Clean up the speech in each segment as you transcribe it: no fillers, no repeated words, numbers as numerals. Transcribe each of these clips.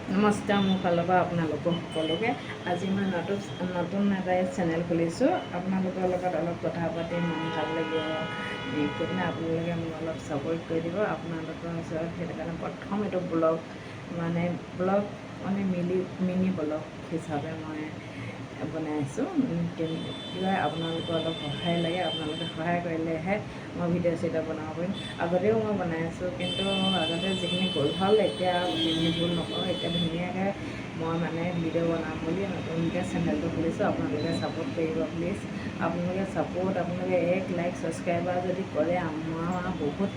নমস্কাৰ, মোৰ ফালৰ পৰা আপোনালোকক সকলোকে আজি মই নতুন এটা চেনেল খুলিছোঁ। আপোনালোকৰ লগত অলপ কথা পাতি মন ভাল লাগিব কাৰণে আপোনালোকে মোক অলপ ছাপোৰ্ট কৰি দিব। আপোনালোকৰ ওচৰত সেইটো কাৰণে প্ৰথম এইটো ব্লগ মানে মিনি ব্লগ হিচাপে মই বনাইছোঁ। কিবা আপোনালোকৰ অলপ সহায় লাগে, আপোনালোকে সহায় কৰিলেহে মই ভিডিঅ' বনাব পাৰিম। আগতেও মই বনাই আছোঁ, কিন্তু আগতে যিখিনি ভুল হ'ল এতিয়া সেইখিনি ভুল নকৰোঁ। এতিয়া ধুনীয়াকৈ মই ভিডিঅ' বনাম বুলি নতুনকৈ চেনেলটো খুলিছোঁ। আপোনালোকে ছাপোৰ্ট কৰিব প্লিজ। আপোনালোকে এক লাইক ছাবস্ক্ৰাইবাৰ যদি কৰে আমাৰ বহুত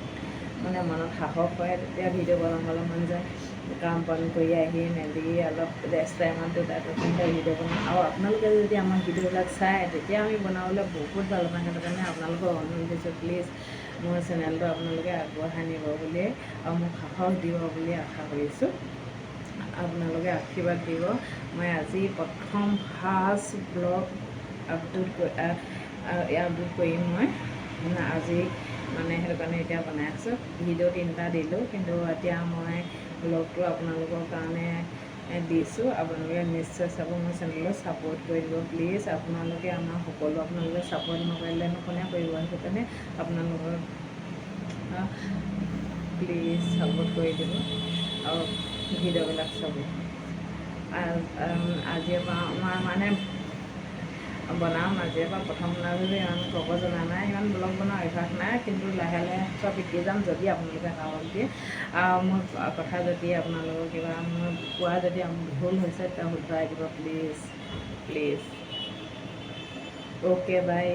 মনত সাহস হয়, তেতিয়া ভিডিঅ' বনাবলৈ মন যায়। কাম বন কৰি আহি মেলি অলপ ৰেষ্ট টাইমত দুটা ভিডিঅ' বনাওঁ। আৰু আপোনালোকে যদি আমাৰ ভিডিঅ'বিলাক চায় তেতিয়া আমি বনাবলৈ বহুত ভাল পাওঁ। সেইটো কাৰণে আপোনালোকক অনুৰোধ দিছোঁ, প্লিজ মোৰ চেনেলটো আপোনালোকে আগবঢ়াই নিব বুলি আৰু মোক সাহস দিব বুলি আশা কৰিছোঁ। আপোনালোকে আশীৰ্বাদ দিব। মই আজি প্ৰথম ফাৰ্ষ্ট ব্লগ আপলোড কৰিম মই আজি সেইটো কাৰণে এতিয়া বনাই আছোঁ। ভিডিঅ' 3টা দিলোঁ, কিন্তু এতিয়া মই ব্লগটো আপোনালোকৰ কাৰণে দিছোঁ। আপোনালোকে নিশ্চয় চাব, মোৰ চেনেলটো ছাপোৰ্ট কৰি দিব প্লিজ। আপোনালোকে ছাপোৰ্ট নকৰিলেনো কোনে কৰিব। সেইটো কাৰণে আপোনালোকৰ প্লিজ ছাপোৰ্ট কৰি দিব আৰু ভিডিঅ'বিলাক চাব। আজিৰ পৰা বনাম। আজিৰ পৰা প্ৰথম বনাবলৈ ইমান ক'ব জনা নাই, ইমান ব্লগ বনোৱা অভ্যাস নাই, কিন্তু লাহে লাহে চব শিকি যাম যদি আপোনালোকে সাহস দিয়ে। মোৰ কথা যদি আপোনালোকৰ কিবা মোৰ কোৱা যদি ভুল হৈছে তেতিয়া শুধৰাই দিব প্লিজ। Okay, by.